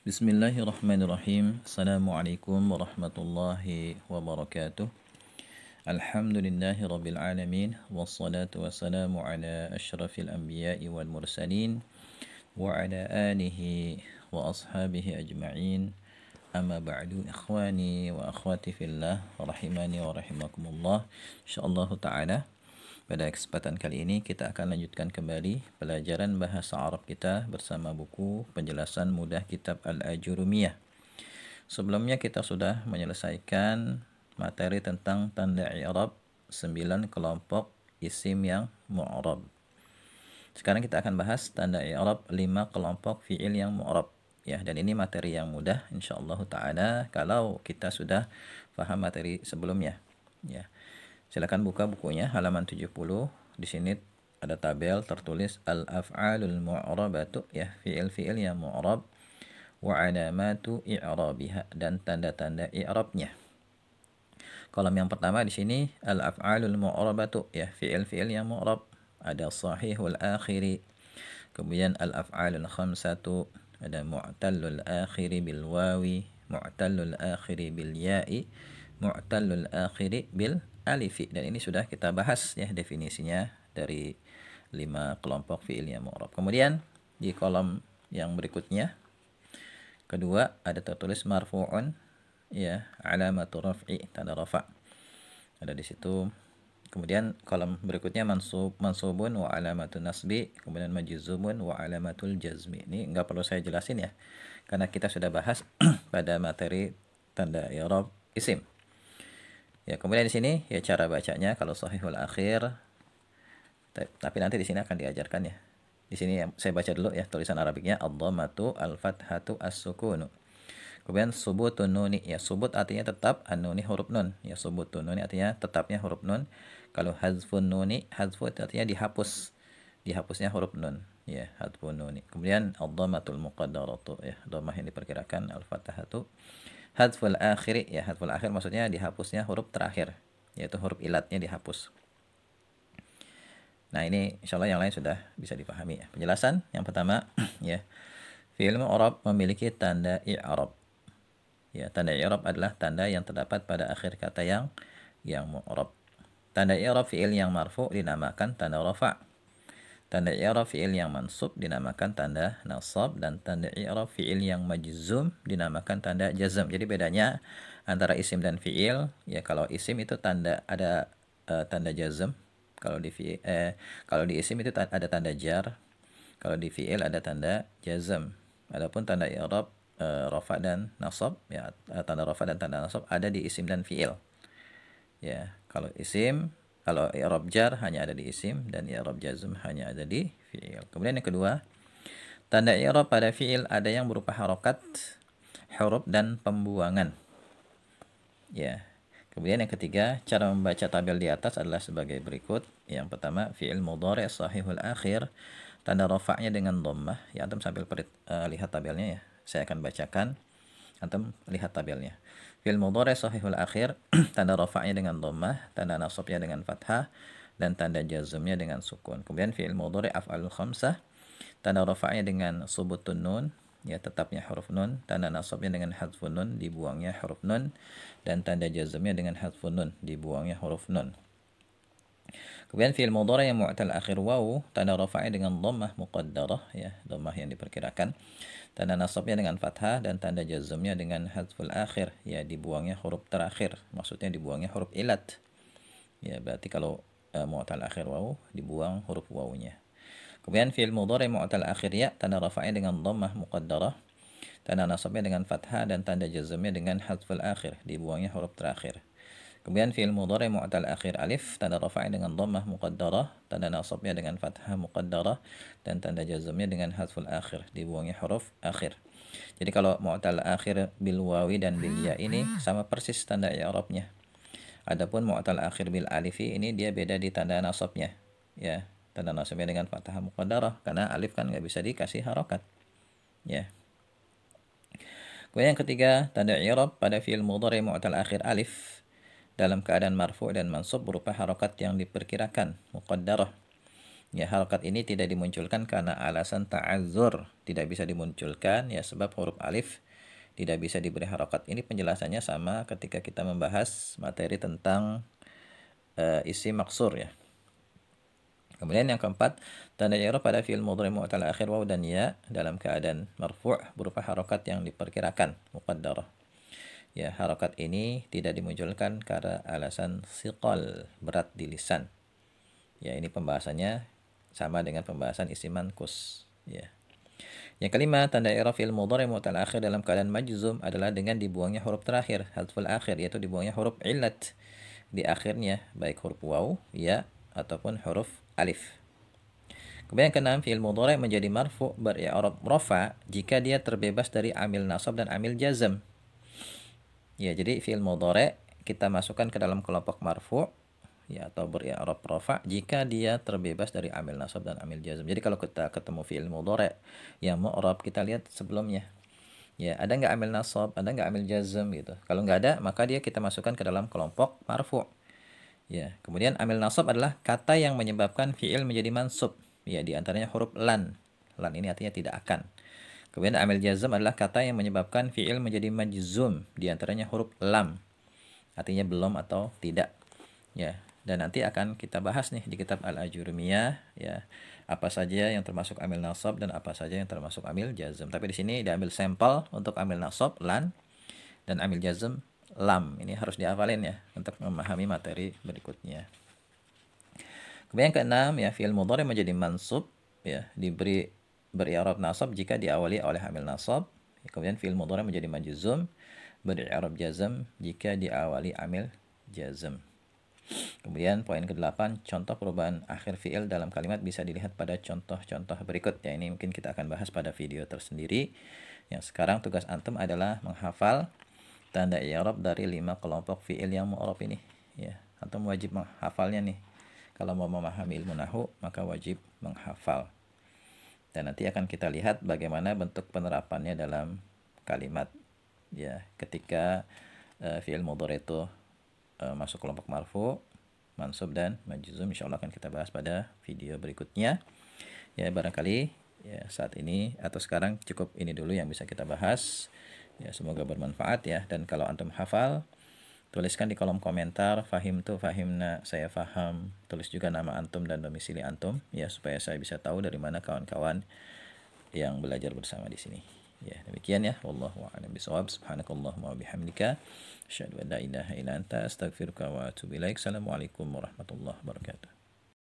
Bismillahirrahmanirrahim. Assalamualaikum warahmatullahi wabarakatuh. Alhamdulillahi rabbil alamin. Wassalatu wassalamu ala ashrafil anbiya'i wal mursalin wa ala alihi wa ashabihi ajma'in. Amma ba'du, ikhwani wa akhwati fillah, rahimani wa rahimakumullah. Insyaallah ta'ala pada kesempatan kali ini kita akan lanjutkan kembali pelajaran bahasa Arab kita bersama buku penjelasan mudah kitab Al-Ajurumiyah. Sebelumnya kita sudah menyelesaikan materi tentang tanda i'rab 9 kelompok isim yang mu'rab. Sekarang kita akan bahas tanda i'rab 5 kelompok fi'il yang mu'rab. Ya, dan ini materi yang mudah insyaallah ta'ala kalau kita sudah paham materi sebelumnya. Ya. Silakan buka bukunya halaman 70. Di sini ada tabel tertulis al-af'alul mu'rabatu, ya, fi'il-fi'il yang mu'rab, wa alamatu i'rabiha, dan tanda-tanda i'rabnya. Kolom yang pertama di sini al-af'alul mu'rabatu, ya, fi'il-fi'il yang mu'rab. Ada sahihul akhiri, kemudian al-af'alul khamsatu, ada mu'tallul akhiri bil wawi, mu'tallul akhiri bil ya'i, mu'tallul akhiri bil alifi, dan ini sudah kita bahas ya definisinya dari 5 kelompok fi'il yang mu'rab. Kemudian di kolom yang berikutnya kedua ada tertulis marfu'un, ya, alamatu raf'i, tanda rafa' ada di situ. Kemudian kolom berikutnya mansubun wa alamatu nasbi, kemudian majzumun wa alamatul jazmi. Ini enggak perlu saya jelasin ya karena kita sudah bahas pada materi tanda i'rab isim. Ya, kemudian di sini ya cara bacanya kalau sahihul akhir. Tapi nanti di sini akan diajarkan ya. Di sini saya baca dulu ya tulisan Arabiknya, ad-dhammatu al-fathatu as-sukunu. Kemudian subutun nuni, ya, subut artinya tetap, an-nuni huruf nun. Ya, subutun nuni artinya tetapnya huruf nun. Kalau hazfun nuni, hazfu artinya dihapus. Dihapusnya huruf nun. Ya, hazfun nuni. Kemudian ad-dhammatul muqaddaratu, ya, dhammah yang diperkirakan, al-fathatu. Hadful akhiri, ya, hadful akhir maksudnya dihapusnya huruf terakhir, yaitu huruf ilatnya dihapus. Nah, ini insyaallah yang lain sudah bisa dipahami ya. Penjelasan yang pertama ya. Fi'il mu'rab memiliki tanda i'rab. Ya, tanda i'rab adalah tanda yang terdapat pada akhir kata yang mu'rab. Tanda i'rab fi'il yang marfu dinamakan tanda rafa'. Tanda i'rab fi'il yang mansub dinamakan tanda nasab, dan tanda i'rab fi'il yang majzum dinamakan tanda jazm. Jadi bedanya antara isim dan fi'il, ya, kalau isim itu tanda ada tanda jazm, kalau di isim itu ada tanda jar, kalau di fi'il ada tanda jazm. Adapun tanda i'rab rafa dan nasab, ya, tanda rafa dan tanda nasab ada di isim dan fi'il. Ya, kalau i'rab jar hanya ada di isim dan i'rab jazm hanya ada di fi'il. Kemudian yang kedua, tanda i'rab pada fi'il ada yang berupa harokat, huruf, dan pembuangan. Ya. Kemudian yang ketiga, cara membaca tabel di atas adalah sebagai berikut. Yang pertama, fi'il mudhari' sahihul akhir, tanda rafa'nya dengan dhammah. Ya, antum sambil lihat tabelnya ya. Saya akan bacakan. Antum lihat tabelnya. Fi'il mudhari' sahihul akhir, tanda rafa'nya dengan dhammah, tanda nasabnya dengan fathah, dan tanda jazmnya dengan sukun. Kemudian fi'il mudhari' af'alul khamsah, tanda rafa'nya dengan subutun nun, ya, tetapnya huruf nun, tanda nasabnya dengan hadfun nun, dibuangnya huruf nun, dan tanda jazmnya dengan hadfun nun, dibuangnya huruf nun. Kemudian fi'il mudhari' yang mu'tal akhir waw, tanda rafa'nya dengan dhammah muqaddarah, ya, dhammah yang diperkirakan. Tanda nasabnya dengan fathah, dan tanda jazmnya dengan hadful akhir, ya, dibuangnya huruf terakhir. Maksudnya dibuangnya huruf ilat. Ya, berarti kalau mu'tal akhir waw dibuang huruf wawnya. Kemudian fi'il mudhari' mu'tal akhir ya, tanda rafa'nya dengan dhammah muqaddarah, tanda nasabnya dengan fathah, dan tanda jazmnya dengan hadful akhir, dibuangnya huruf terakhir. Kemudian fi'il mudhari' mu'tal akhir alif, tanda rafa'nya dengan dhammah muqaddarah, tanda nasabnya dengan fathah muqaddarah, dan tanda jazmnya dengan hadful akhir, dibuangnya huruf akhir. Jadi kalau mu'tal akhir bil wawi dan bil ya ini sama persis tanda i'rabnya. Adapun mu'tal akhir bil alifi ini dia beda di tanda nasabnya. Ya, tanda nasabnya dengan fathah muqaddarah karena alif kan nggak bisa dikasih harokat. Ya. Kemudian yang ketiga, tanda i'rab pada fi'il mudhari' mu'tal akhir alif dalam keadaan marfu' dan mansub berupa harokat yang diperkirakan muqaddarah. Ya, harokat ini tidak dimunculkan karena alasan ta'adzur, tidak bisa dimunculkan ya sebab huruf alif tidak bisa diberi harokat. Ini penjelasannya sama ketika kita membahas materi tentang isi maksur ya. Kemudian yang keempat, tanda i'rab pada fi'il mudhari mu'tal akhir waw dan ya dalam keadaan marfu' berupa harokat yang diperkirakan, muqaddarah. Ya, harokat ini tidak dimunculkan karena alasan siqal, berat di lisan. Ya, ini pembahasannya sama dengan pembahasan isim manqus. Ya. Yang kelima, tanda i'rab fi'il mudhari mu'tal akhir dalam keadaan majzum adalah dengan dibuangnya huruf terakhir, hadful akhir, yaitu dibuangnya huruf illat di akhirnya, baik huruf waw, ya, ataupun huruf alif. Kemudian yang keenam, fi'il mudhari menjadi marfu' beri'rab rafa jika dia terbebas dari amil nasab dan amil jazm. Ya, jadi fi'il mudhari kita masukkan ke dalam kelompok marfu' ya atau beri'rab rafa jika dia terbebas dari amil nasab dan amil jazm. Jadi kalau kita ketemu fi'il mudhari yang mu'rab, kita lihat sebelumnya. Ya, ada nggak amil nasab, ada nggak amil jazm gitu. Kalau nggak ada, maka dia kita masukkan ke dalam kelompok marfu'. Ya, kemudian amil nasab adalah kata yang menyebabkan fi'il menjadi mansub. Ya, di antaranya huruf lan. Lan ini artinya tidak akan. Kemudian amil jazm adalah kata yang menyebabkan fi'il menjadi majzum. Di antaranya huruf lam. Artinya belum atau tidak. Ya, dan nanti akan kita bahas nih di kitab Al-Ajurumiyah ya, apa saja yang termasuk amil nasab dan apa saja yang termasuk amil jazm. Tapi di sini diambil sampel untuk amil nasab lan dan amil jazm lam. Ini harus dihafalin ya untuk memahami materi berikutnya. Kemudian yang keenam ya, fi'il mudhari menjadi mansub ya, diberi beri'rab nasab jika diawali oleh amil nasab. Kemudian fi'il mudhari menjadi majzum beri'rab jazm jika diawali amil jazm. Kemudian poin ke-8, contoh perubahan akhir fi'il dalam kalimat bisa dilihat pada contoh-contoh berikut. Ya, ini mungkin kita akan bahas pada video tersendiri. Yang sekarang tugas antum adalah menghafal tanda i'rab dari 5 kelompok fi'il yang mu'rab ini. Ya, antum wajib menghafalnya nih. Kalau mau memahami ilmu nahwu, maka wajib menghafal. Dan nanti akan kita lihat bagaimana bentuk penerapannya dalam kalimat. Ya, ketika fi'il mudhari itu masuk kelompok marfu, mansub dan majzum, insyaallah akan kita bahas pada video berikutnya. Ya, barangkali ya saat ini atau sekarang cukup ini dulu yang bisa kita bahas. Ya, semoga bermanfaat ya, dan kalau antum hafal, tuliskan di kolom komentar fahim tu fahimna, saya faham. Tulis juga nama antum dan domisili antum ya, supaya saya bisa tahu dari mana kawan-kawan yang belajar bersama di sini. Ya, demikian ya. Wallahu a'lam bishawab. Subhanakallahumma wa bihamdika asyhadu an la ilaha illa anta astaghfiruka wa atubu ilaik. Assalamualaikum warahmatullahi wabarakatuh.